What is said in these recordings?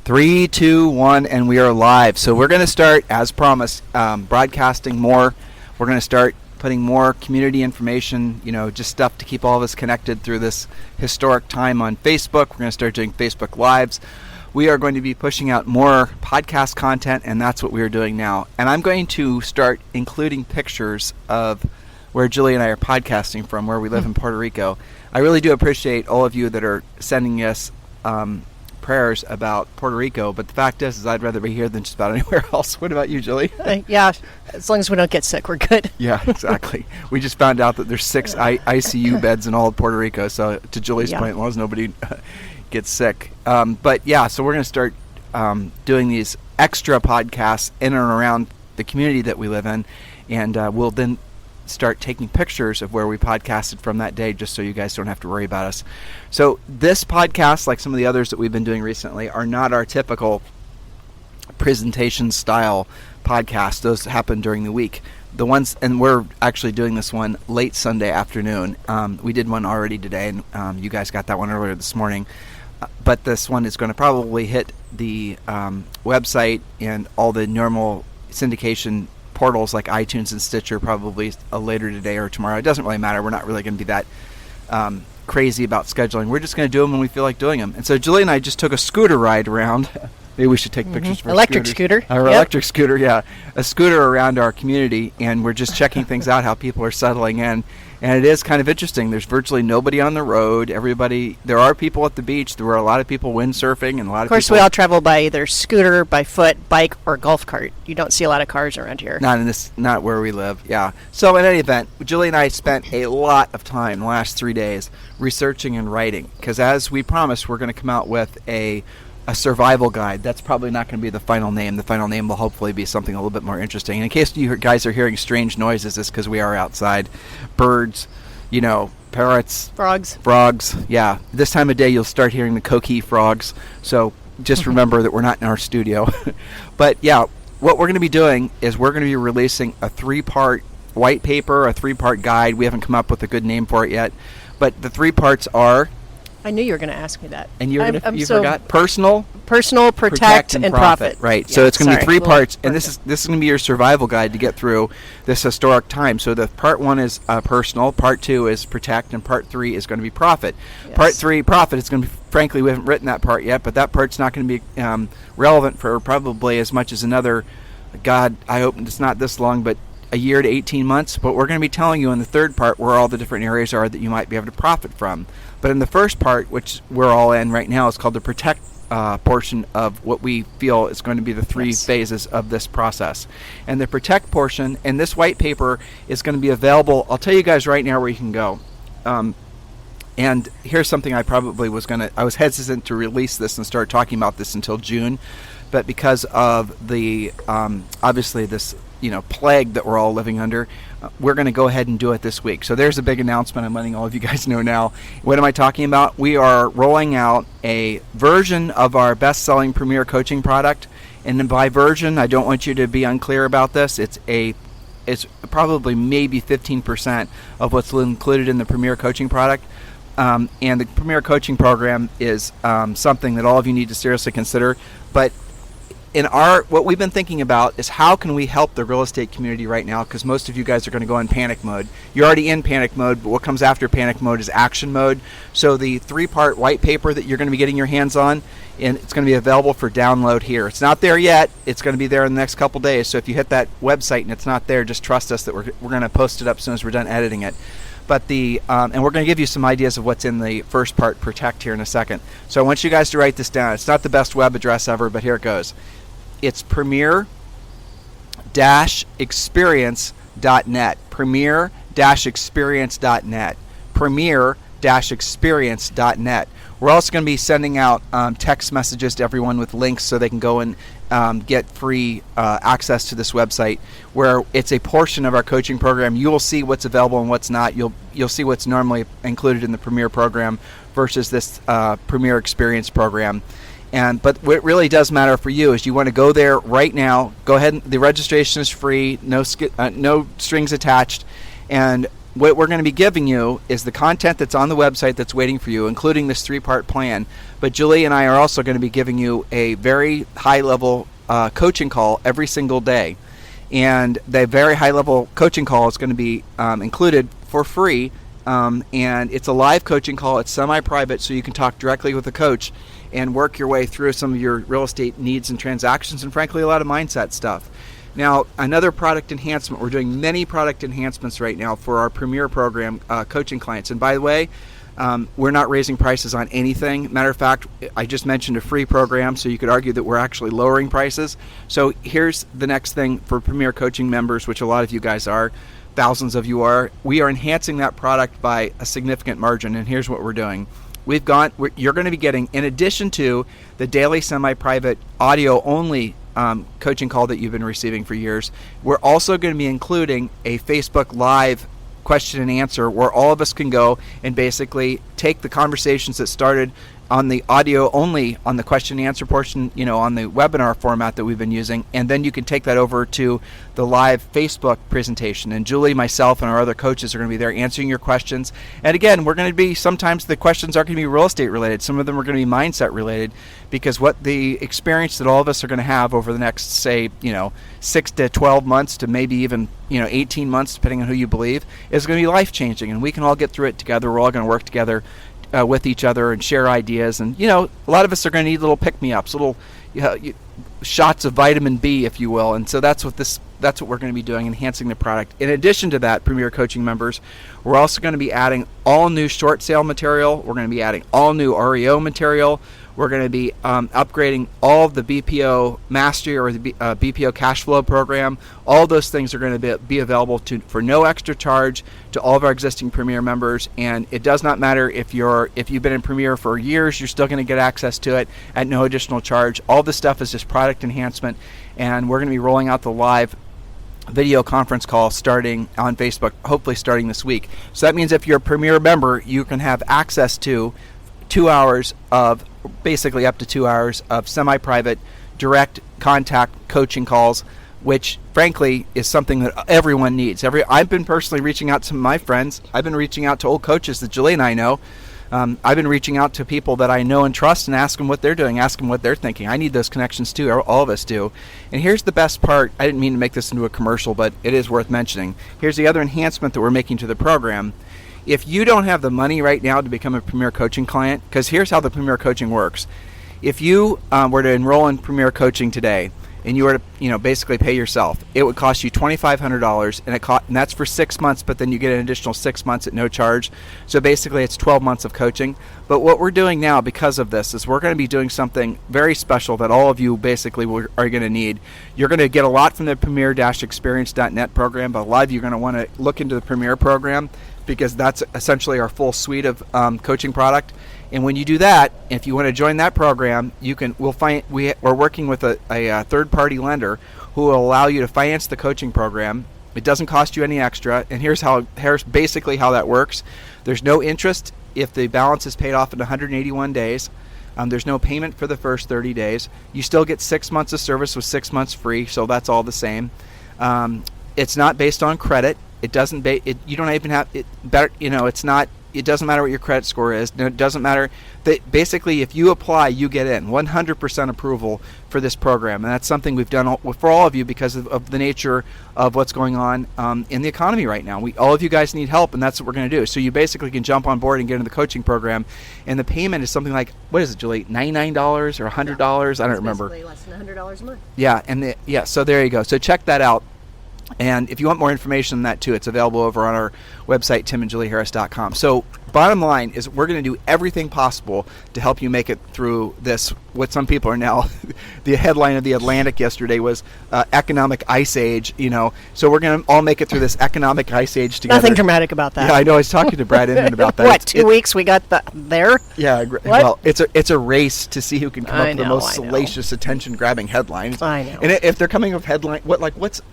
3, 2, 1, and we are live. So we're going to start, as promised, broadcasting more. We're going to start putting more community information, just stuff to keep all of us connected through this historic time on Facebook. We're going to start doing Facebook Lives. We are going to be pushing out more podcast content, and that's what we are doing now. And I'm going to start including pictures of where Julie and I are podcasting from, where we live in Puerto Rico. I really do appreciate all of you that are sending us prayers about Puerto Rico, but the fact is I'd rather be here than just about anywhere else. What about you, Julie? Yeah, as long as we don't get sick, we're good. Yeah, exactly. We just found out that there's 6 ICU beds in all of Puerto Rico, so to Julie's point, as long as nobody gets sick. But yeah, so we're going to start doing these extra podcasts in and around the community that we live in, and we'll then start taking pictures of where we podcasted from that day, just so you guys don't have to worry about us. So this podcast, like some of the others that we've been doing recently, are not our typical presentation style podcast. Those happen during the week. The ones, and we're actually doing this one late Sunday afternoon. We did one already today, and you guys got that one earlier this morning. But this one is going to probably hit the website and all the normal syndication portals like iTunes and Stitcher probably later today or tomorrow. It doesn't really matter. We're not really going to be that crazy about scheduling. We're just going to do them when we feel like doing them. And so Julie and I just took a scooter ride around. Maybe we should take pictures for electric scooter. Our electric scooter, yeah. A scooter around our community, and we're just checking things out, how people are settling in. And it is kind of interesting. There's virtually nobody on the road. There are people at the beach. There were a lot of people windsurfing, and a lot of people. Of course, we all travel by either scooter, by foot, bike, or golf cart. You don't see a lot of cars around here. Not where we live, yeah. So in any event, Julie and I spent a lot of time the last 3 days researching and writing, because as we promised, we're going to come out with a survival guide. That's probably not going to be the final name. The final name will hopefully be something a little bit more interesting. And in case you guys are hearing strange noises, it's because we are outside. Birds, parrots. Frogs, yeah. This time of day, you'll start hearing the coqui frogs. So just remember that we're not in our studio. But yeah, what we're going to be doing is we're going to be releasing a 3-part white paper, a 3-part guide. We haven't come up with a good name for it yet. But the 3 parts are... I knew you were going to ask me that. And you forgot? Personal, protect, and profit. Right. Yeah, so it's going to be 3 parts, and perfect. this is going to be your survival guide to get through this historic time. So the part 1 is personal, part 2 is protect, and part 3 is going to be profit. Yes. Part 3, profit, is going to be, frankly, we haven't written that part yet, but that part's not going to be relevant for probably as much as another, God, I hope it's not this long, but a year to 18 months. But we're going to be telling you in the 3rd part where all the different areas are that you might be able to profit from. But in the first part, which we're all in right now, is called the protect portion of what we feel is going to be the 3 phases of this process. And the protect portion in this white paper is going to be available. I'll tell you guys right now where you can go. And here's something I was hesitant to release this and start talking about this until June. But because of the, obviously this, plague that we're all living under, we're going to go ahead and do it this week. So there's a big announcement I'm letting all of you guys know now. What am I talking about? We are rolling out a version of our best-selling Premier coaching product. And by version, I don't want you to be unclear about this. It's probably maybe 15% of what's included in the Premier coaching product. And the Premier coaching program is something that all of you need to seriously consider. But what we've been thinking about is how can we help the real estate community right now, because most of you guys are going to go in panic mode. You're already in panic mode, but what comes after panic mode is action mode. So the 3-part white paper that you're going to be getting your hands on, and it's going to be available for download here. It's not there yet. It's going to be there in the next couple days. So if you hit that website and it's not there, just trust us that we're going to post it up as soon as we're done editing it. But and we're going to give you some ideas of what's in the first part, protect, here in a second. So I want you guys to write this down. It's not the best web address ever, but here it goes. It's premier-experience.net. Premier-experience.net. Premier-experience.net. We're also going to be sending out text messages to everyone with links so they can go and get free access to this website, where it's a portion of our coaching program. You will see what's available and what's not. You'll see what's normally included in the Premier program versus this Premier Experience program. But what really does matter for you is you want to go there right now. Go ahead. The registration is free. No strings attached. And what we're going to be giving you is the content that's on the website that's waiting for you, including this 3-part plan. But Julie and I are also going to be giving you a very high-level coaching call every single day. And the very high-level coaching call is going to be included for free. And it's a live coaching call. It's semi-private, so you can talk directly with the coach and work your way through some of your real estate needs and transactions, and frankly, a lot of mindset stuff. Now, another product enhancement. We're doing many product enhancements right now for our Premier program coaching clients. And by the way, we're not raising prices on anything. Matter of fact, I just mentioned a free program, so you could argue that we're actually lowering prices. So here's the next thing for Premier coaching members, which a lot of you guys are, thousands of you are. We are enhancing that product by a significant margin, and here's what we're doing. You're going to be getting, in addition to the daily semi-private audio-only coaching call that you've been receiving for years, we're also going to be including a Facebook Live question and answer where all of us can go and basically take the conversations that started on the audio only on the question and answer portion, on the webinar format that we've been using, and then you can take that over to the live Facebook presentation. And Julie, myself, and our other coaches are going to be there answering your questions. And again, we're going to be, sometimes the questions aren't going to be real estate related. Some of them are going to be mindset related, because what the experience that all of us are going to have over the next, say, 6 to 12 months to maybe even 18 months, depending on who you believe, is going to be life changing. And we can all get through it together. We're all going to work together with each other and share ideas. And a lot of us are going to need little pick-me-ups, little shots of vitamin B, if you will. And so that's what we're going to be doing, enhancing the product. In addition to that, Premier Coaching members, we're also going to be adding all new short sale material. We're going to be adding all new REO material. We're going to be upgrading all of the BPO Mastery or the BPO Cash Flow program. All those things are going to be available for no extra charge to all of our existing Premier members. And it does not matter if you've been in Premier for years, you're still going to get access to it at no additional charge. All this stuff is just product enhancement, and we're going to be rolling out the live video conference call starting on Facebook, hopefully starting this week. So that means if you're a Premier member, you can have access to 2 hours of, basically up to 2 hours of semi-private direct contact coaching calls, which frankly is something that everyone needs. I've been personally reaching out to my friends. I've been reaching out to old coaches that Julie and I know. I've been reaching out to people that I know and trust and ask them what they're doing, ask them what they're thinking. I need those connections too. All of us do. And here's the best part. I didn't mean to make this into a commercial, but it is worth mentioning. Here's the other enhancement that we're making to the program. If you don't have the money right now to become a Premier Coaching client, because here's how the Premier Coaching works. If you were to enroll in Premier Coaching today, and you were to basically pay yourself, it would cost you $2,500, and that's for 6 months, but then you get an additional 6 months at no charge. So basically it's 12 months of coaching. But what we're doing now because of this is we're going to be doing something very special that all of you basically are going to need. You're going to get a lot from the Premier-Experience.net program, but a lot of you are going to want to look into the Premier program, because that's essentially our full suite of coaching product. And when you do that, if you want to join that program, we're working with a third-party lender who will allow you to finance the coaching program. It doesn't cost you any extra. And here's basically how that works. There's no interest if the balance is paid off in 181 days. There's no payment for the first 30 days. You still get 6 months of service with 6 months free, so that's all the same. It's not based on credit. It doesn't. You don't even have it. Better. It's not. It doesn't matter what your credit score is. It doesn't matter. Basically, if you apply, you get in. 100% approval for this program, and that's something we've done for all of you because of the nature of what's going on in the economy right now. All of you guys need help, and that's what we're going to do. So you basically can jump on board and get into the coaching program, and the payment is something like, what is it, Julie? $99 or $100? I don't remember. Basically less than $100 a month. Yeah, so there you go. So check that out. And if you want more information on that too, it's available over on our website, timandjulieharris.com. So bottom line is we're going to do everything possible to help you make it through this, what some people are now, the headline of the Atlantic yesterday was economic ice age, So we're going to all make it through this economic ice age together. Nothing dramatic about that. Yeah, I know. I was talking to Brad Inman about that. What, 2 weeks we got there? Yeah, what? Well, it's a race to see who can come up with the most salacious, attention-grabbing headlines. I know. And if they're coming with headline,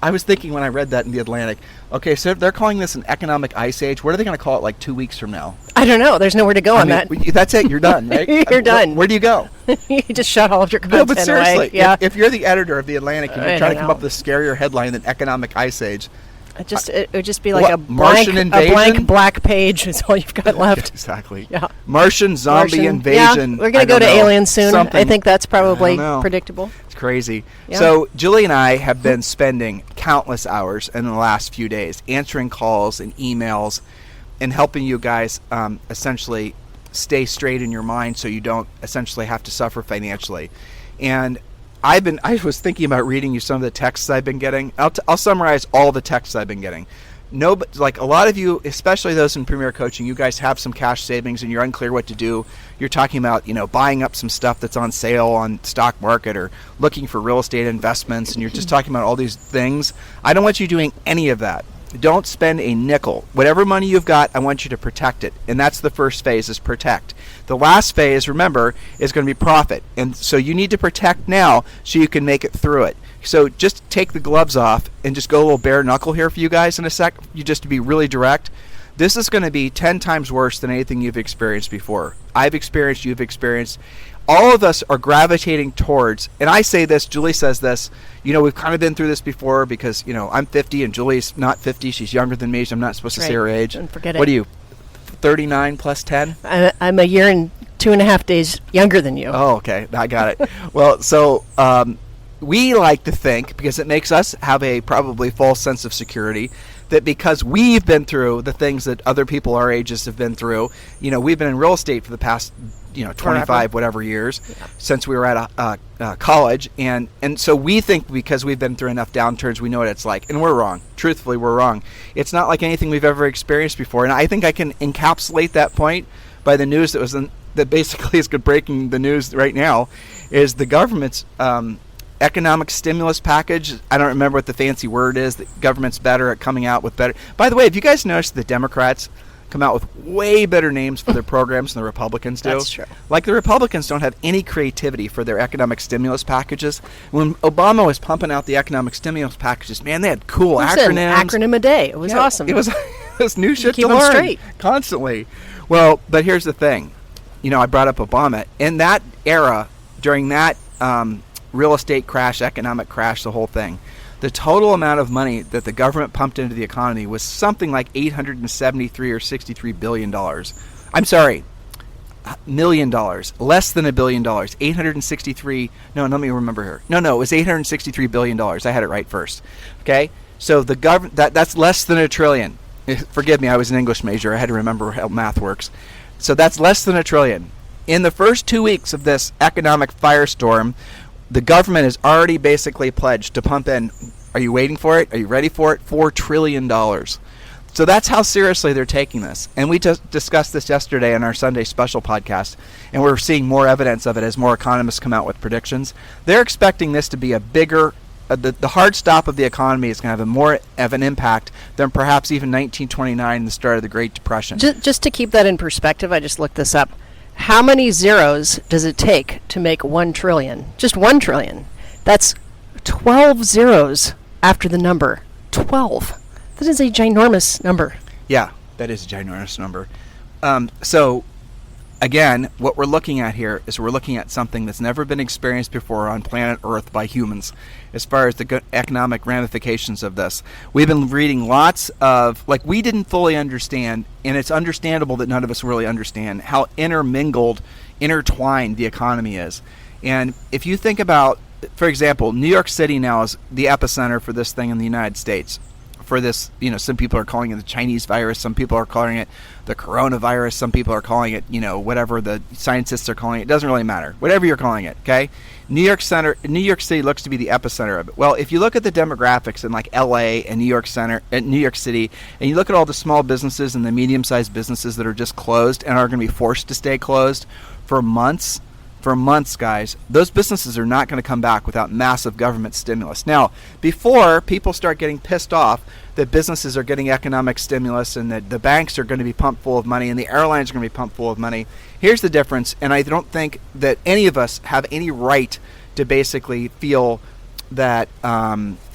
I was thinking when I read that in the Atlantic, okay, so if they're calling this an economic ice age, what are they going to call it like 2 weeks from now? I don't know. There's nowhere to go on that. That's it. You're done, right? You're done. Where do you go? You just shut all of your content No, but seriously, away. Yeah. if you're the editor of the Atlantic and you're trying to come up with a scarier headline than economic ice age, It would just be like a Martian blank black page is all you've got left. Exactly. Yeah. Martian zombie invasion. Yeah, we're going to go to aliens soon. Something. I think that's probably predictable. It's crazy. Yeah. So Julie and I have been spending countless hours in the last few days answering calls and emails and helping you guys essentially stay straight in your mind so you don't essentially have to suffer financially. And I was thinking about reading you some of the texts I've been getting. I'll summarize all the texts I've been getting. Like a lot of you, especially those in Premier Coaching, you guys have some cash savings and you're unclear what to do. You're talking about, buying up some stuff that's on sale on stock market or looking for real estate investments, and you're just talking about all these things. I don't want you doing any of that. Don't spend a nickel. Whatever money you've got, I want you to protect it. And that's the first phase, is protect. The last phase, remember, is going to be profit. And so you need to protect now so you can make it through it. So just take the gloves off and just go a little bare knuckle here for you guys in a sec. Just to be really direct. This is going to be 10 times worse than anything you've experienced before. I've experienced, you've experienced. All of us are gravitating towards, and I say this, Julie says this, we've kind of been through this before because, I'm 50 and Julie's not 50. She's younger than me, so I'm not supposed to say her age. Don't forget it. What are you, 39 plus 10? I'm a year and 2.5 days younger than you. Oh, okay. I got it. Well, so we like to think, because it makes us have a probably false sense of security, that because we've been through the things that other people our ages have been through, we've been in real estate for the past 25 whatever years since we were at college, and so we think because we've been through enough downturns we know what it's like, and we're wrong. Truthfully, we're wrong. It's not like anything we've ever experienced before, and I think I can encapsulate that point by the news that basically is breaking the news right now, is the government's economic stimulus package. I don't remember what the fancy word is. The government's better at coming out with better. By the way, have you guys noticed the Democrats come out with way better names for their programs than the Republicans do? That's true. Like the Republicans don't have any creativity for their economic stimulus packages. When Obama was pumping out the economic stimulus packages, man, they had cool acronyms. An acronym a day. It was awesome. It was new shit Keep to learn straight. Constantly. Well, but here's the thing. I brought up Obama. In that era, during that real estate crash, economic crash, the whole thing, the total amount of money that the government pumped into the economy was something like $873 or $63 billion. I'm sorry, million dollars, less than $1 billion. 863. No, let me remember here. No, it was $863 billion. I had it right first. Okay, so the government that's less than $1 trillion. Forgive me, I was an English major. I had to remember how math works. So that's less than $1 trillion. In the first 2 weeks of this economic firestorm, the government has already basically pledged to pump in, are you waiting for it? Are you ready for it? $4 trillion. So that's how seriously they're taking this. And we just discussed this yesterday in our Sunday special podcast, and we're seeing more evidence of it as more economists come out with predictions. They're expecting this to be a bigger, the hard stop of the economy is going to have more of an impact than perhaps even 1929, the start of the Great Depression. Just to keep that in perspective, I just looked this up. How many zeros does it take to make 1 trillion? Just 1 trillion. That's 12 zeros after the number 12. That is a ginormous number. Yeah, that is a ginormous number. So, again, what we're looking at here is we're looking at something that's never been experienced before on planet Earth by humans as far as the economic ramifications of this. We've been reading lots of, we didn't fully understand, and it's understandable that none of us really understand how intertwined the economy is. And if you think about, for example, New York City now is the epicenter for this thing in the United States. For this, some people are calling it the Chinese virus, some people are calling it the coronavirus, some people are calling it, whatever the scientists are calling it. It doesn't really matter. Whatever you're calling it, okay? New York City looks to be the epicenter of it. Well, if you look at the demographics in like LA and New York City, and you look at all the small businesses and the medium-sized businesses that are just closed and are going to be forced to stay closed for months, guys, those businesses are not going to come back without massive government stimulus. Now, before people start getting pissed off that businesses are getting economic stimulus and that the banks are going to be pumped full of money and the airlines are going to be pumped full of money, here's the difference, and I don't think that any of us have any right to basically feel that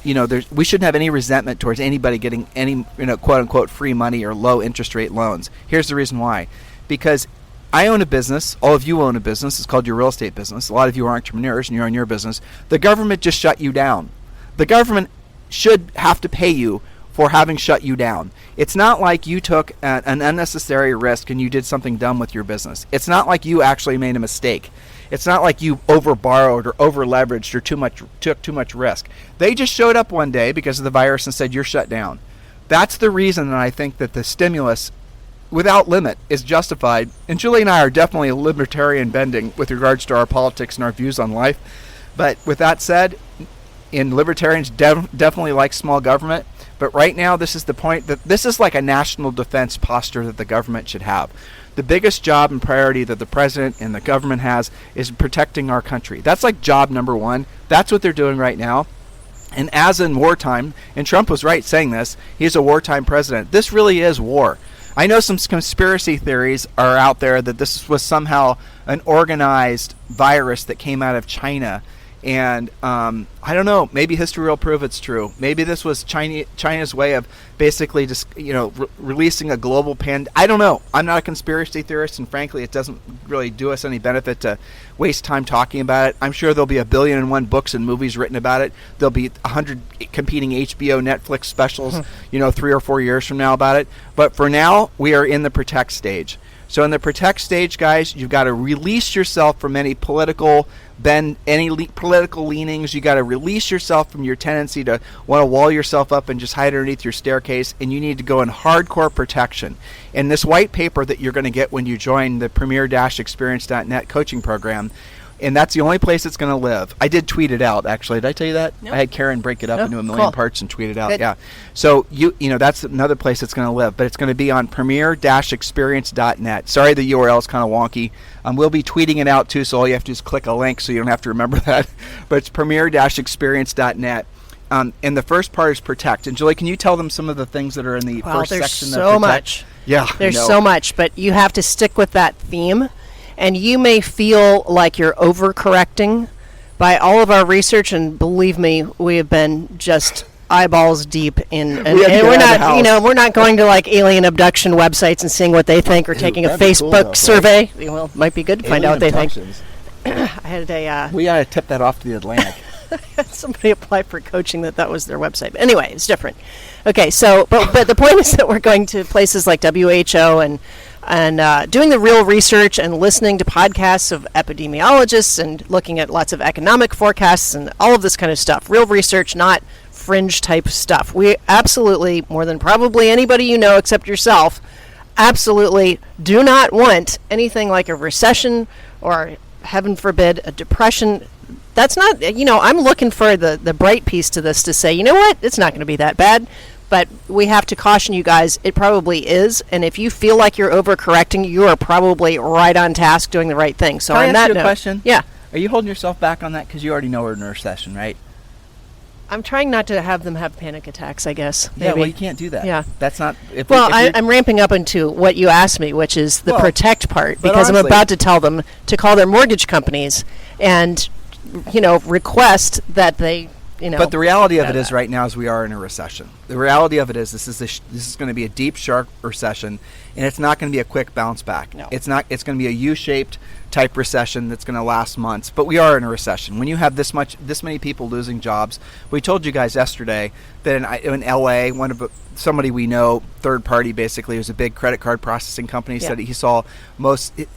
we shouldn't have any resentment towards anybody getting any quote-unquote free money or low interest rate loans. Here's the reason why. Because I own a business. All of you own a business. It's called your real estate business. A lot of you are entrepreneurs and you own your business. The government just shut you down. The government should have to pay you for having shut you down. It's not like you took an unnecessary risk and you did something dumb with your business. It's not like you actually made a mistake. It's not like you over-borrowed or over-leveraged or took too much risk. They just showed up one day because of the virus and said, you're shut down. That's the reason that I think that the stimulus without limit is justified. And Julie and I are definitely a libertarian bending with regards to our politics and our views on life. But with that said, libertarians definitely like small government. But right now, this is the point that this is like a national defense posture that the government should have. The biggest job and priority that the president and the government has is protecting our country. That's like job number one. That's what they're doing right now. And as in wartime, and Trump was right saying this, he's a wartime president. This really is war. I know some conspiracy theories are out there that this was somehow an organized virus that came out of China. And I don't know, maybe history will prove it's true. Maybe this was China's way of basically just, releasing a global I don't know. I'm not a conspiracy theorist, and frankly, it doesn't really do us any benefit to waste time talking about it. I'm sure there'll be 1,000,000,001 books and movies written about it. There'll be 100 competing HBO, Netflix specials, 3 or 4 years from now about it. But for now, we are in the protect stage. So in the protect stage, guys, you've got to release yourself from any political political leanings. You got to release yourself from your tendency to want to wall yourself up and just hide underneath your staircase, and you need to go in hardcore protection. And this white paper that you're going to get when you join the premier-experience.net coaching program, and that's the only place it's going to live. I did tweet it out, actually. Did I tell you that? Nope. I had Karen break it up into a million parts and tweet it out. Good. Yeah. So that's another place it's going to live, but it's going to be on premier-experience.net. Sorry, the URL is kind of wonky. We'll be tweeting it out too, so all you have to do is click a link, so you don't have to remember that. But it's premier-experience.net. And the first part is protect. And Julie, can you tell them some of the things that are in the first section of protect? There's so much. Yeah, there's so much, but you have to stick with that theme. And you may feel like you're overcorrecting by all of our research, and believe me, we have been just eyeballs deep in, and we're not going to like alien abduction websites and seeing what they think, or taking a Facebook survey. Right? Well, it might be good to find out what they think. I had we ought to tip that off to the Atlantic. Somebody applied for coaching that was their website. But anyway, it's different. Okay, so but the point is that we're going to places like WHO and doing the real research and listening to podcasts of epidemiologists and looking at lots of economic forecasts and all of this kind of stuff. Real research, not fringe type stuff. We absolutely, more than probably anybody you know except yourself, absolutely do not want anything like a recession or, heaven forbid, a depression. That's not, I'm looking for the bright piece to this to say, you know what, it's not going to be that bad. But we have to caution you guys, it probably is. And if you feel like you're overcorrecting, you are probably right on task doing the right thing. So Can I on ask that you a note, question? Yeah. Are you holding yourself back on that? Because you already know we're in a recession, right? I'm trying not to have them have panic attacks, I guess. Maybe. Yeah, well, you can't do that. Yeah. That's not... I'm ramping up into what you asked me, which is the protect part, because honestly, I'm about to tell them to call their mortgage companies and, request that they... But the reality of it is right now is we are in a recession. The reality of it is this is going to be a deep, sharp recession, and it's not going to be a quick bounce back. No. It's not. It's going to be a U-shaped type recession that's going to last months. But we are in a recession. When you have this many people losing jobs, we told you guys yesterday that in LA, somebody we know, third party basically, who's a big credit card processing company, said that he saw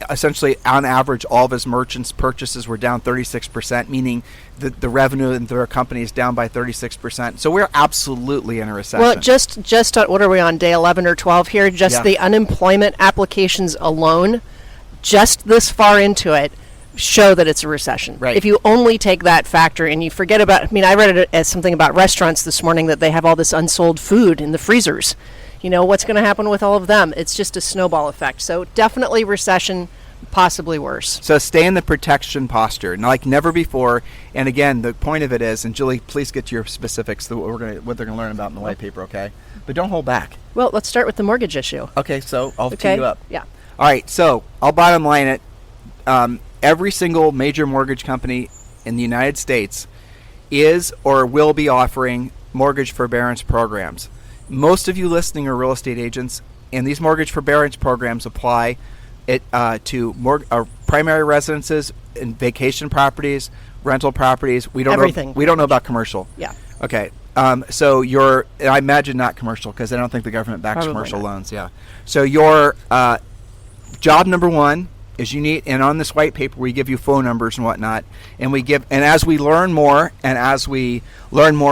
essentially on average all of his merchants' purchases were down 36%, meaning the revenue in their company is down by 36%. So we're absolutely in a recession. Well, just what are we on, day 11 or 12 here? The unemployment applications alone, just this far into it, show that it's a recession. Right. If you only take that factor and you forget about, I read it as something about restaurants this morning, that they have all this unsold food in the freezers. What's going to happen with all of them? It's just a snowball effect. So definitely recession, possibly worse. So stay in the protection posture, like never before. And again, the point of it is, and Julie, please get to your specifics, what they're going to learn about in the white paper, okay? But don't hold back. Well, let's start with the mortgage issue. Okay, so I'll tee you up. Yeah. All right, so I'll bottom line it. Every single major mortgage company in the United States is or will be offering mortgage forbearance programs. Most of you listening are real estate agents, and these mortgage forbearance programs apply to primary residences and vacation properties, rental properties. We don't know about commercial. Yeah. Okay. So I imagine not commercial, because I don't think the government backs Probably commercial not. loans. Yeah. So your job number one is you need, and on this white paper we give you phone numbers and whatnot, and as we learn more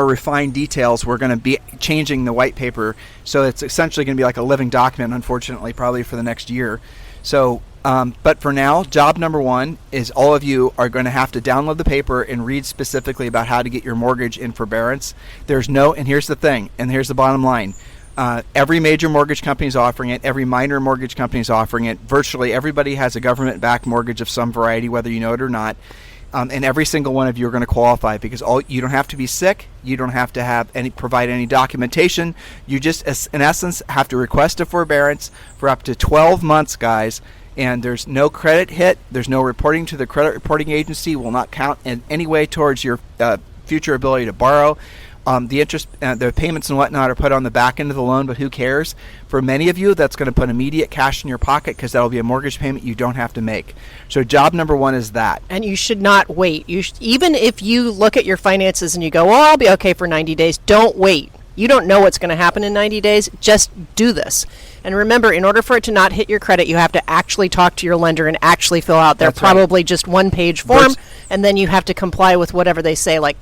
refined details, we're going to be changing the white paper, so it's essentially going to be like a living document, unfortunately, probably for the next year. So but for now, job number one is all of you are going to have to download the paper and read specifically about how to get your mortgage in forbearance. And here's the thing, and here's the bottom line. Every major mortgage company is offering it. Every minor mortgage company is offering it. Virtually everybody has a government-backed mortgage of some variety, whether you know it or not. And every single one of you are going to qualify, because you don't have to be sick. You don't have to provide any documentation. You just, in essence, have to request a forbearance for up to 12 months, guys. And there's no credit hit. There's no reporting to the credit reporting agency. Will not count in any way towards your future ability to borrow. The interest, the payments and whatnot are put on the back end of the loan, but who cares? For many of you, that's going to put immediate cash in your pocket, because that'll be a mortgage payment you don't have to make. So job number one is that. And you should not wait. Even if you look at your finances and you go, I'll be okay for 90 days, don't wait. You don't know what's going to happen in 90 days. Just do this. And remember, in order for it to not hit your credit, you have to actually talk to your lender and actually fill out their probably just one-page form, and then you have to comply with whatever they say. Like,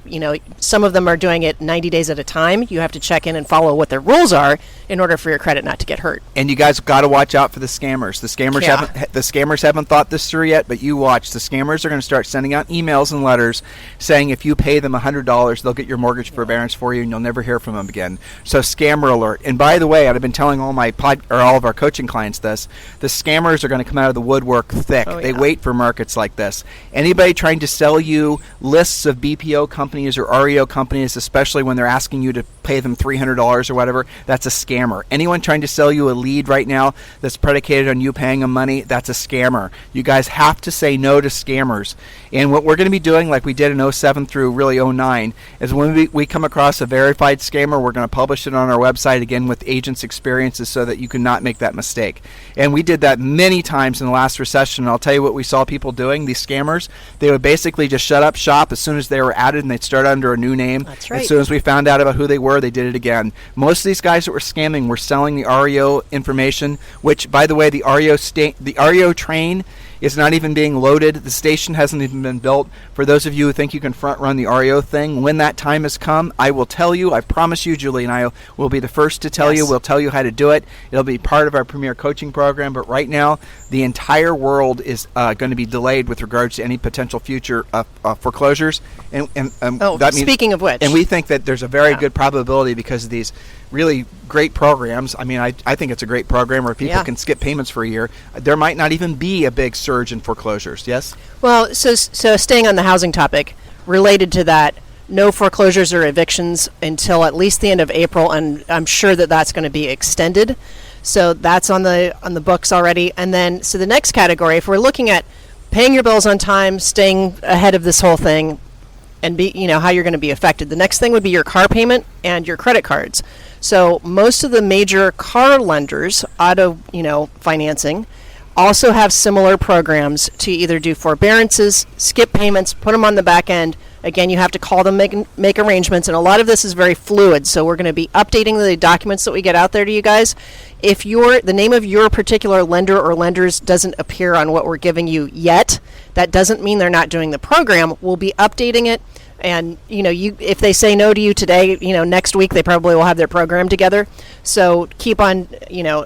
some of them are doing it 90 days at a time. You have to check in and follow what their rules are in order for your credit not to get hurt. And you guys got to watch out for the scammers. The scammers haven't thought this through yet, but you watch. The scammers are going to start sending out emails and letters saying if you pay them $100, they'll get your mortgage forbearance for you, and you'll never hear from them again. So scammer alert. And by the way, I've been telling all of our coaching clients this, the scammers are going to come out of the woodwork thick. Oh, yeah. They wait for markets like this. Anybody trying to sell you lists of BPO companies or REO companies, especially when they're asking you to pay them $300 or whatever, that's a scammer. Anyone trying to sell you a lead right now that's predicated on you paying them money, that's a scammer. You guys have to say no to scammers. And what we're going to be doing, like we did in 07 through really 09, is when we come across a verified scammer, we're going to publish it on our website, again with agents' experiences, so that you can not make that mistake. And we did that many times in the last recession. And I'll tell you what we saw people doing. These scammers, they would basically just shut up shop as soon as they were added, and they'd start under a new name. That's right. As soon as we found out about who they were, they did it again. Most of these guys that were scamming were selling the REO information, which, by the way, the REO train is not even being loaded. The station hasn't even been built. For those of you who think you can front run the REO thing, when that time has come, I will tell you, I promise you, Julie and I will be the first to tell you. We'll tell you how to do it. It'll be part of our premier coaching program, but right now, the entire world is going to be delayed with regards to any potential future foreclosures. And that means, speaking of which. And we think that there's a very good probability, because of these really great programs. I mean, I think it's a great program where people can skip payments for a year. There might not even be a big surge in foreclosures. Yes? Well, so staying on the housing topic, related to that, no foreclosures or evictions until at least the end of April, and I'm sure that that's going to be extended. So that's on the books already. And then, so the next category, if we're looking at paying your bills on time, staying ahead of this whole thing, and how you're going to be affected, the next thing would be your car payment and your credit cards. So most of the major car lenders, auto financing, also have similar programs to either do forbearances, skip payments, put them on the back end. Again, you have to call them, make arrangements, and a lot of this is very fluid. So we're going to be updating the documents that we get out there to you guys. If the name of your particular lender or lenders doesn't appear on what we're giving you yet, that doesn't mean they're not doing the program. We'll be updating it. And if they say no to you today, next week they probably will have their program together. So keep on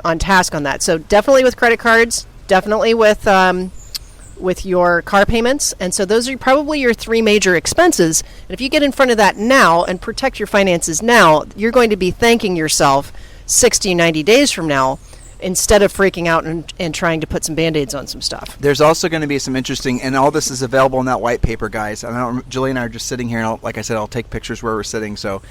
on task on that. So definitely with credit cards, definitely with your car payments. And so those are probably your three major expenses. And if you get in front of that now and protect your finances now, you're going to be thanking yourself 60, 90 days from now, instead of freaking out and trying to put some Band-Aids on some stuff. There's also going to be some interesting, and all this is available in that white paper, guys. Julie and I are just sitting here, and like I said, I'll take pictures where we're sitting, so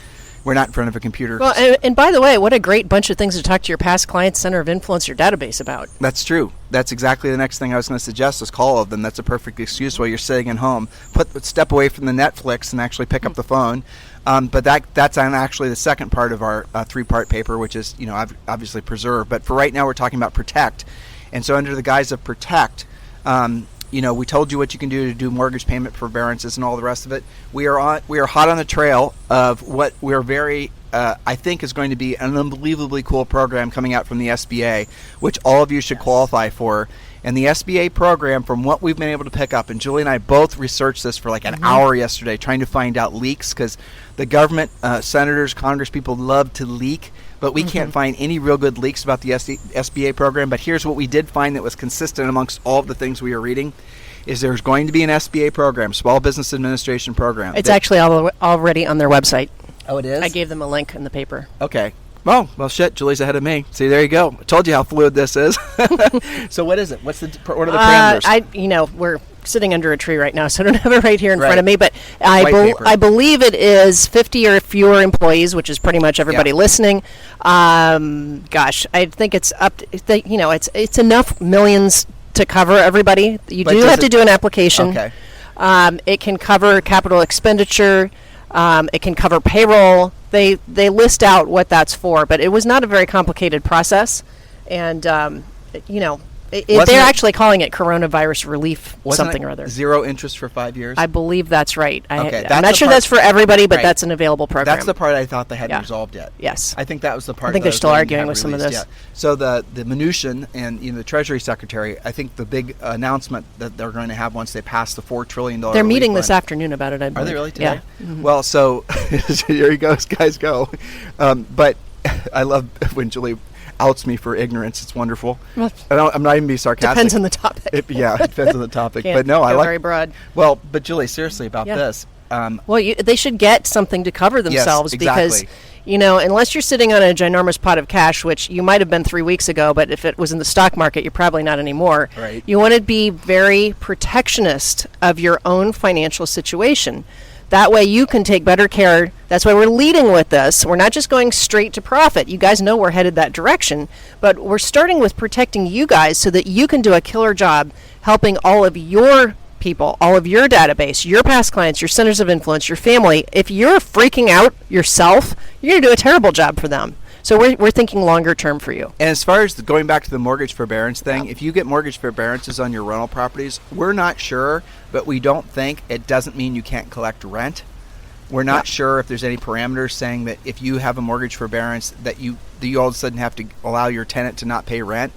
we're not in front of a computer. Well, and by the way, what a great bunch of things to talk to your past clients, center of influence, your database about. That's true. That's exactly the next thing I was going to suggest is call all of them. That's a perfect excuse while you're sitting at home. Step away from the Netflix and actually pick up the phone. But that's actually the second part of our three-part paper, which is obviously preserve. But for right now, we're talking about protect. And so under the guise of protect, we told you what you can do to do mortgage payment forbearances and all the rest of it. We are hot on the trail of what we're very I think is going to be an unbelievably cool program coming out from the SBA, which all of you should qualify for. And the SBA program, from what we've been able to pick up, and Julie and I both researched this for like an hour yesterday trying to find out leaks, because the government, senators, Congress people love to leak, but we can't find any real good leaks about the SBA program. But here's what we did find that was consistent amongst all of the things we are reading, is there's going to be an SBA program, Small Business Administration program. It's actually already on their website. Oh, it is? I gave them a link in the paper. Okay. Well, shit, Julie's ahead of me. See, there you go. I told you how fluid this is. So what is it? What are the parameters? We're sitting under a tree right now, so I don't have it right here in front of me, but I believe it is 50 or fewer employees, which is pretty much everybody listening. Gosh, I think it's up to, it's enough millions to cover everybody. You do have to do an application. Okay. It can cover capital expenditure. It can cover payroll. They list out what that's for, but it was not a very complicated process, and they're actually calling it coronavirus relief something or other. Zero interest for 5 years? I believe that's right. Okay, I'm not sure that's for everybody, but that's an available program. That's the part I thought they hadn't resolved yet. Yes. I think that was the part. I think they're still arguing with some of this. Yeah. So the Mnuchin and the Treasury Secretary, I think the big announcement that they're going to have once they pass the $4 trillion. They're meeting this afternoon about it. I believe. Are they really today? Yeah. Mm-hmm. Well, so here you go, guys. Go. But I love when Julie outs me for ignorance. It's wonderful. Well, I'm not even being sarcastic. Depends on the topic. It depends on the topic. But no, I like very broad. Well, but Julie, seriously about this. They should get something to cover themselves, yes, exactly. Because unless you're sitting on a ginormous pot of cash, which you might have been 3 weeks ago, but if it was in the stock market, you're probably not anymore. Right. You want to be very protectionist of your own financial situation. That way you can take better care. That's why we're leading with this. We're not just going straight to profit. You guys know we're headed that direction. But we're starting with protecting you guys so that you can do a killer job helping all of your people, all of your database, your past clients, your centers of influence, your family. If you're freaking out yourself, you're going to do a terrible job for them. So we're thinking longer term for you. And as far as going back to the mortgage forbearance thing, if you get mortgage forbearances on your rental properties, we're not sure, but we don't think it doesn't mean you can't collect rent. We're not sure if there's any parameters saying that if you have a mortgage forbearance that you all of a sudden have to allow your tenant to not pay rent.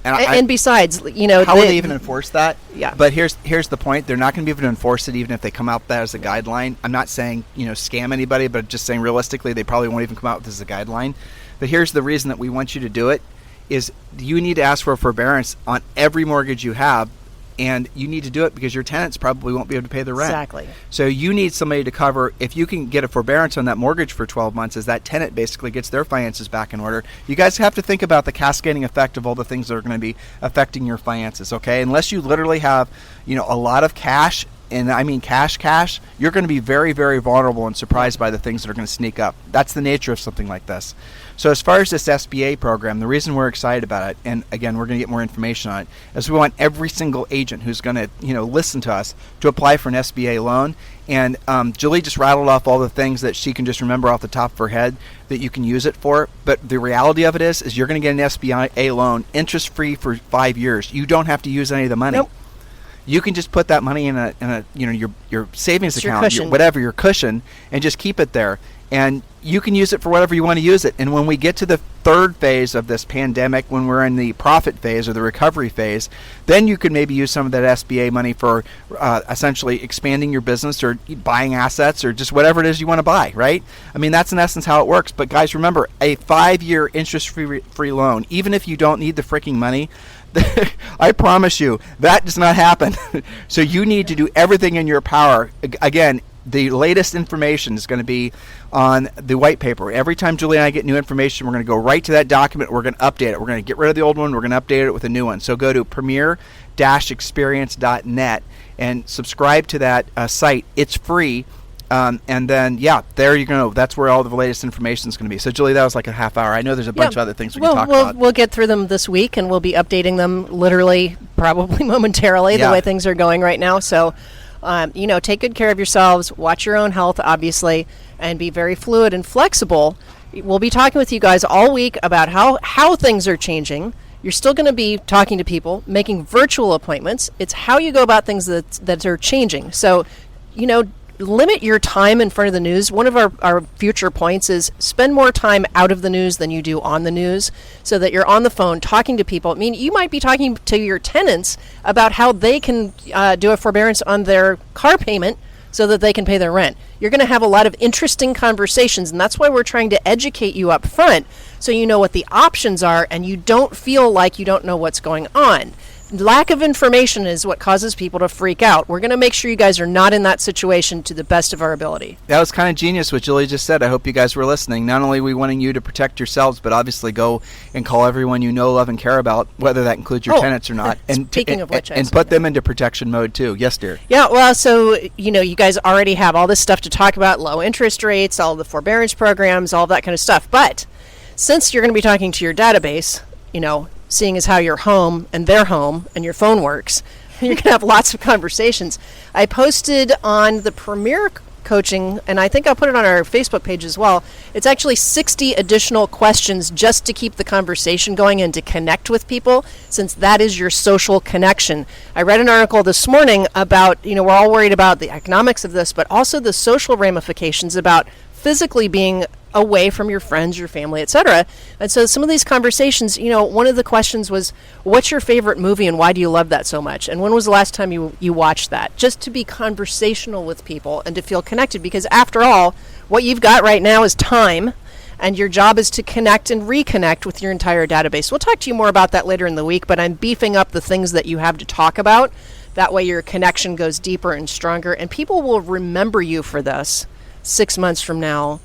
And besides, how would they even enforce that? Yeah. But here's the point: they're not going to be able to enforce it, even if they come out with that as a guideline. I'm not saying scam anybody, but just saying realistically, they probably won't even come out with this as a guideline. But here's the reason that we want you to do it: is you need to ask for a forbearance on every mortgage you have, and you need to do it because your tenants probably won't be able to pay the rent. Exactly. So you need somebody to cover. If you can get a forbearance on that mortgage for 12 months, as that tenant basically gets their finances back in order, you guys have to think about the cascading effect of all the things that are going to be affecting your finances. Okay, unless you literally have, a lot of cash. And I mean cash, you're going to be very, very vulnerable and surprised by the things that are going to sneak up. That's the nature of something like this. So as far as this SBA program, the reason we're excited about it, and again, we're going to get more information on it, is we want every single agent who's going to, listen to us to apply for an SBA loan. And Julie just rattled off all the things that she can just remember off the top of her head that you can use it for. But the reality of it is you're going to get an SBA loan interest-free for 5 years. You don't have to use any of the money. Nope. You can just put that money in your savings account, your cushion, and just keep it there. And you can use it for whatever you want to use it. And when we get to the third phase of this pandemic, when we're in the profit phase or the recovery phase, then you could maybe use some of that SBA money for essentially expanding your business or buying assets or just whatever it is you want to buy, right? I mean, that's in essence how it works. But guys, remember, a 5-year interest-free loan, even if you don't need the freaking money, I promise you, that does not happen. So you need to do everything in your power. Again, the latest information is going to be on the white paper. Every time Julie and I get new information, we're going to go right to that document. We're going to update it. We're going to get rid of the old one. We're going to update it with a new one. So go to premier-experience.net and subscribe to that site. It's free. And then, there you go. That's where all the latest information is going to be. So, Julie, that was like a half hour. I know there's a bunch of other things we can talk about. We'll get through them this week, and we'll be updating them literally, probably momentarily, the way things are going right now. So, take good care of yourselves. Watch your own health, obviously, and be very fluid and flexible. We'll be talking with you guys all week about how things are changing. You're still going to be talking to people, making virtual appointments. It's how you go about things that are changing. So, limit your time in front of the news. One of our future points is spend more time out of the news than you do on the news, so that you're on the phone talking to people. I mean, you might be talking to your tenants about how they can do a forbearance on their car payment so that they can pay their rent. You're going to have a lot of interesting conversations, and that's why we're trying to educate you up front so you know what the options are and you don't feel like you don't know what's going on. Lack of information is what causes people to freak out. We're going to make sure you guys are not in that situation to the best of our ability. That was kind of genius what Julie just said. I hope you guys were listening. Not only are we wanting you to protect yourselves, but obviously go and call everyone you know, love, and care about, whether that includes your tenants or not. And speaking of which, and put them into protection mode too. Yes, dear. Yeah, well, so, you guys already have all this stuff to talk about, low interest rates, all the forbearance programs, all that kind of stuff. But since you're going to be talking to your database, seeing as how you're home and their home and your phone works, you're going to have lots of conversations. I posted on the Premier Coaching, and I think I'll put it on our Facebook page as well. It's actually 60 additional questions just to keep the conversation going and to connect with people, since that is your social connection. I read an article this morning about, we're all worried about the economics of this, but also the social ramifications about physically being away from your friends, your family, etc. And so some of these conversations, one of the questions was, what's your favorite movie and why do you love that so much? And when was the last time you watched that? Just to be conversational with people and to feel connected, because after all, what you've got right now is time, and your job is to connect and reconnect with your entire database. We'll talk to you more about that later in the week, but I'm beefing up the things that you have to talk about. That way your connection goes deeper and stronger, and people will remember you for this 6 months from now,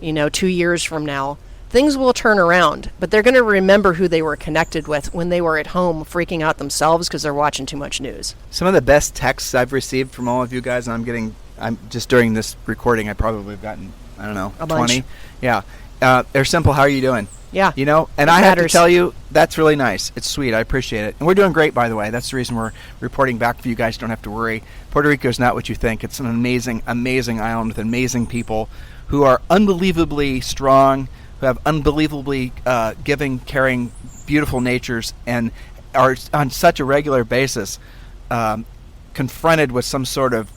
2 years from now. Things will turn around, but they're going to remember who they were connected with when they were at home freaking out themselves because they're watching too much news. Some of the best texts I've received from all of you guys, and I'm just during this recording, I probably have gotten, I don't know, a 20. Bunch. Yeah. They're simple. How are you doing? Yeah. And I have to tell you, that's really nice. It's sweet. I appreciate it. And we're doing great, by the way. That's the reason we're reporting back for you guys. Don't have to worry. Puerto Rico is not what you think. It's an amazing, amazing island with amazing people who are unbelievably strong, who have unbelievably giving, caring, beautiful natures, and are on such a regular basis confronted with some sort of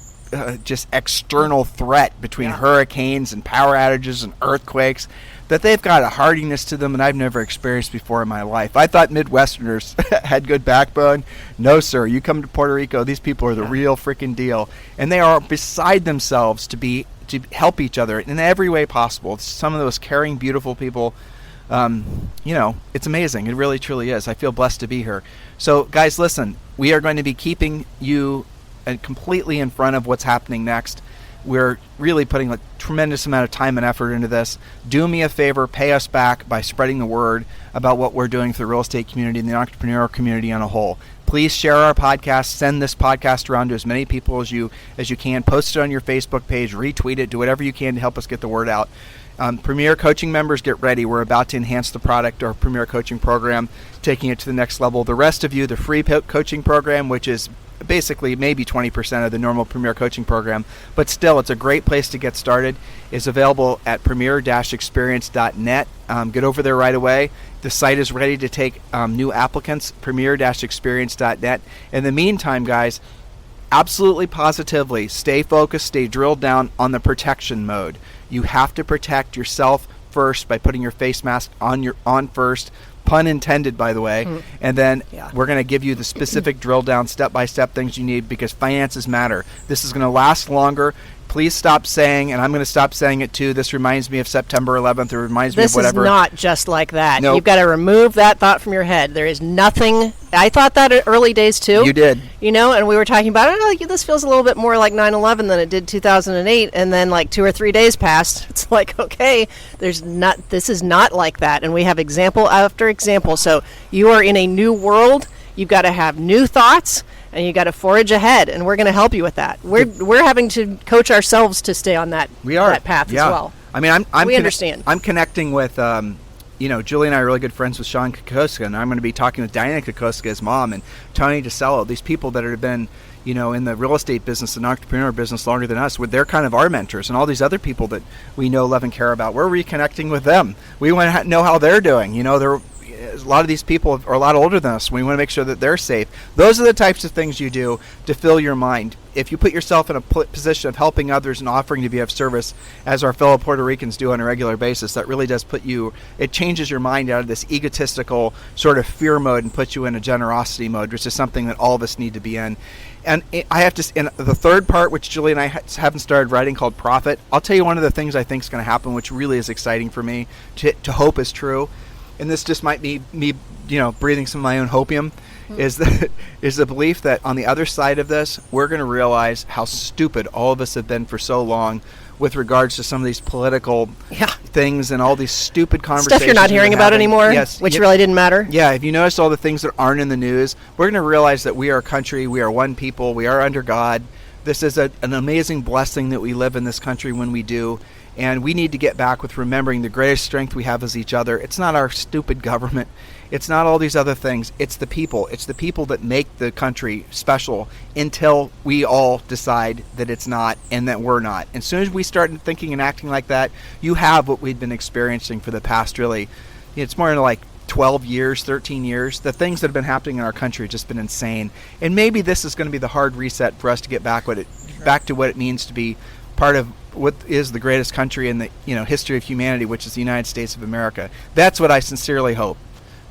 just external threat between hurricanes and power outages and earthquakes, that they've got a hardiness to them that I've never experienced before in my life. I thought Midwesterners had good backbone. No, sir. You come to Puerto Rico, these people are the real freaking deal. And they are beside themselves to help each other in every way possible. Some of those caring, beautiful people. It's amazing. It really, truly is. I feel blessed to be here. So, guys, listen. We are going to be keeping you completely in front of what's happening next. We're really putting a tremendous amount of time and effort into this. Do me a favor, pay us back by spreading the word about what we're doing for the real estate community and the entrepreneurial community on a whole. Please share our podcast. Send this podcast around to as many people as you can. Post it on your Facebook page. Retweet it. Do whatever you can to help us get the word out. Premier Coaching members, get ready. We're about to enhance the product, our Premier Coaching program, taking it to the next level. The rest of you, the free coaching program, which is basically maybe 20% of the normal Premier Coaching program, but still it's a great place to get started, is available at premier-experience.net. Get over there right away. The site is ready to take new applicants, premier-experience.net. In the meantime, guys, absolutely positively, stay focused, stay drilled down on the protection mode. You have to protect yourself first by putting your face mask on first. Pun intended, by the way. And then we're going to give you the specific drill down, step-by-step things you need, because finances matter. This is going to last longer. Please stop saying, and I'm going to stop saying it too, this reminds me of September 11th, or reminds me of whatever. This is not just like that. Nope. You've got to remove that thought from your head. There is nothing. I thought that in early days too. You did. And we were talking about, this feels a little bit more like 9/11 than it did 2008, and then like 2 or 3 days passed. It's like, okay, this is not like that, and we have example after example. So you are in a new world. You've got to have new thoughts, and you got to forage ahead, and we're going to help you with that. We're having to coach ourselves to stay on that path as well. I mean, we understand. I'm connecting with, Julie and I are really good friends with Sean Kokoska, and I'm going to be talking with Diana Kokoska's mom and Tony DeCello, these people that have been, in the real estate business and entrepreneur business longer than us. They're kind of our mentors, and all these other people that we know, love, and care about. We're reconnecting with them. We want to know how they're doing. lot of these people are a lot older than us. We want to make sure that they're safe. Those are the types of things you do to fill your mind. If you put yourself in a position of helping others and offering to be of service, as our fellow Puerto Ricans do on a regular basis, that really does it changes your mind out of this egotistical sort of fear mode and puts you in a generosity mode, which is something that all of us need to be in. And I have to, in the third part, which Julie and I haven't started writing, called Profit, I'll tell you one of the things I think is going to happen, which really is exciting for me, to hope is true. And this just might be me, breathing some of my own hopium, is the belief that on the other side of this, we're going to realize how stupid all of us have been for so long with regards to some of these political things and all these stupid conversations. Stuff you're not hearing about anymore, which really didn't matter. Yeah, if you notice all the things that aren't in the news, we're going to realize that we are a country, we are one people, we are under God. This is an amazing blessing that we live in this country when we do. And we need to get back with remembering the greatest strength we have is each other. It's not our stupid government. It's not all these other things. It's the people. It's the people that make the country special until we all decide that it's not and that we're not. And as soon as we start thinking and acting like that, you have what we've been experiencing for the past, really, it's more like 12 years, 13 years. The things that have been happening in our country have just been insane. And maybe this is going to be the hard reset for us to get back to what it means to be part of what is the greatest country in the history of humanity, which is the United States of America. That's what I sincerely hope.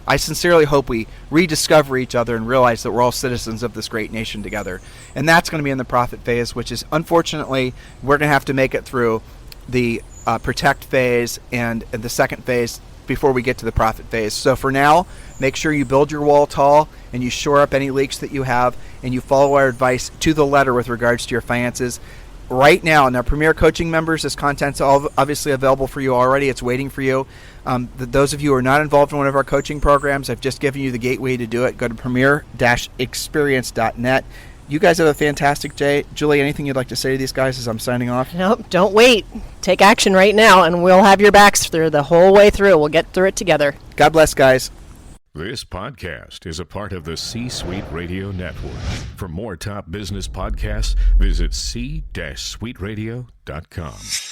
I sincerely hope we rediscover each other and realize that we're all citizens of this great nation together. And that's going to be in the profit phase, which is, unfortunately, we're going to have to make it through the protect phase and the second phase before we get to the profit phase. So for now, make sure you build your wall tall and you shore up any leaks that you have, and you follow our advice to the letter with regards to your finances. Right now, Premier Coaching members, this content's obviously available for you already. It's waiting for you. Those of you who are not involved in one of our coaching programs, I've just given you the gateway to do it. Go to premier-experience.net. You guys have a fantastic day. Julie, anything you'd like to say to these guys as I'm signing off? Nope, don't wait. Take action right now, and we'll have your backs through the whole way through. We'll get through it together. God bless, guys. This podcast is a part of the C-Suite Radio Network. For more top business podcasts, visit c-suiteradio.com.